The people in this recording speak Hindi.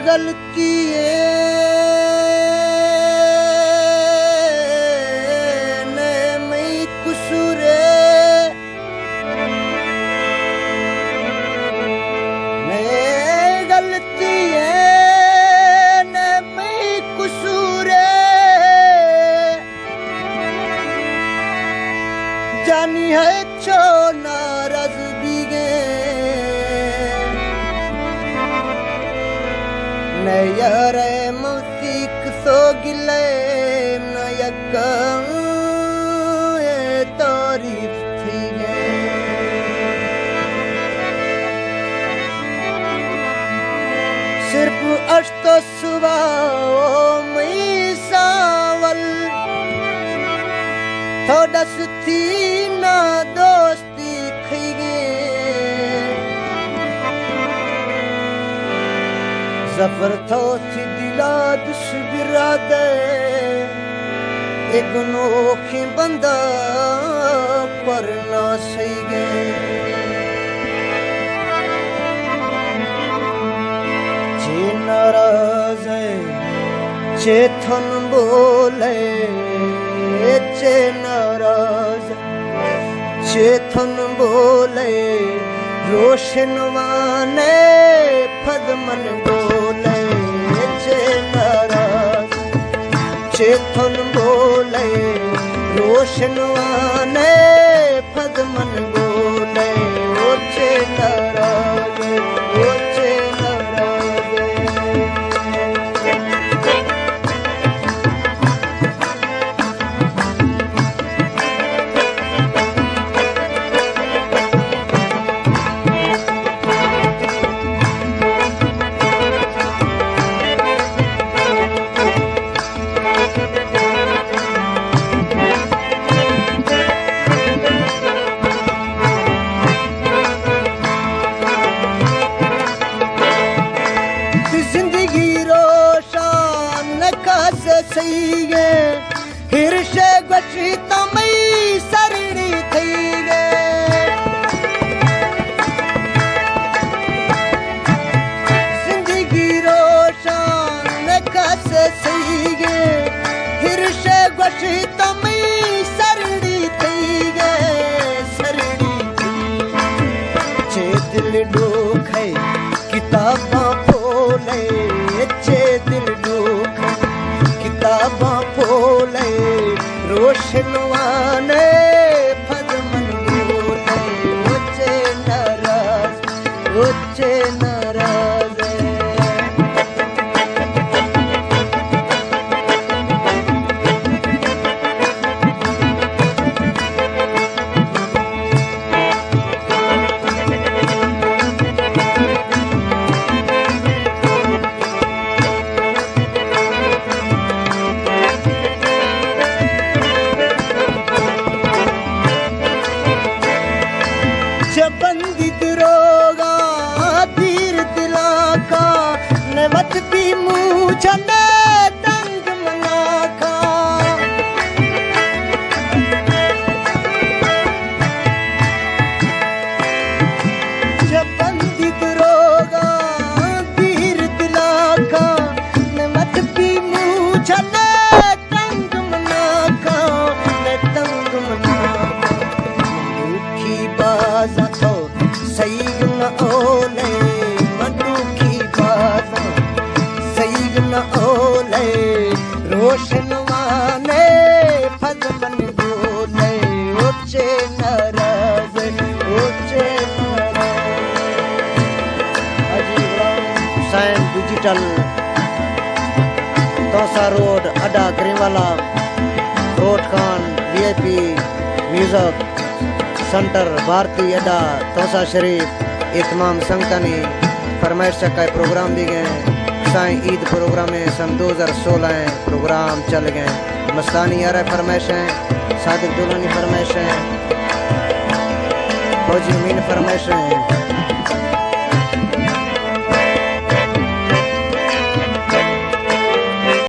गलती ने मैं कुसूरे ने गलती ने मैं कुसूरे जानी है छो नाराज भी गे न यार मौसीक सो गिले न यकम तारीफ थी गे सिर्फ अश्तो सुबह मई सावल थोड़ा थी ना दोस्ती खी गे जफर थो थी दिला दुश बिरादे एक नोखी बंदा पर ना सही गे जे नाराज है चेतन बोले चे नाराज चेतन बोले रोशनवाने फदमन बोले चे नाराज चेतन बोले रोशनवाने फदमन बोले ओ चे नाराज ओ चे नाराज सही गे हिरशे गची तमई सरणी थी गे जिंदगी रोशन कस सही गे हिरशे गची तमई सरणी थी गे सरणी चे दिल डोखे किताबा बोले चे दिल डोखे किताबा बोले रोशनवाने फदमन बोले उच्चे नाराज बंदी दरोगा धीर दिला का न मत भी मुझे तंग मना का जब बंदी दरोगा धीर दिला का न मत भी मुझे तंग मना का न तंग मना की बाजा सही न ओले मधु की बाजा सही न ओले रोशनवाने फदमन बोले उच्चे नाराज उच्चे हुसैन डिजिटल तोसा रोड अड्डा Karimwala road Khan VIP music centre भारतीय अड्डा तोसा शरीफ इतमाम संगतनी फरमाइश का प्रोग्राम भी गए साईं ईद प्रोग्राम में सन 2016 प्रोग्राम चल गए मस्तानी यार फरमाइश हैं सादिक दुल्हनी फरमाइश हैं फौजी मीन फरमाइश हैं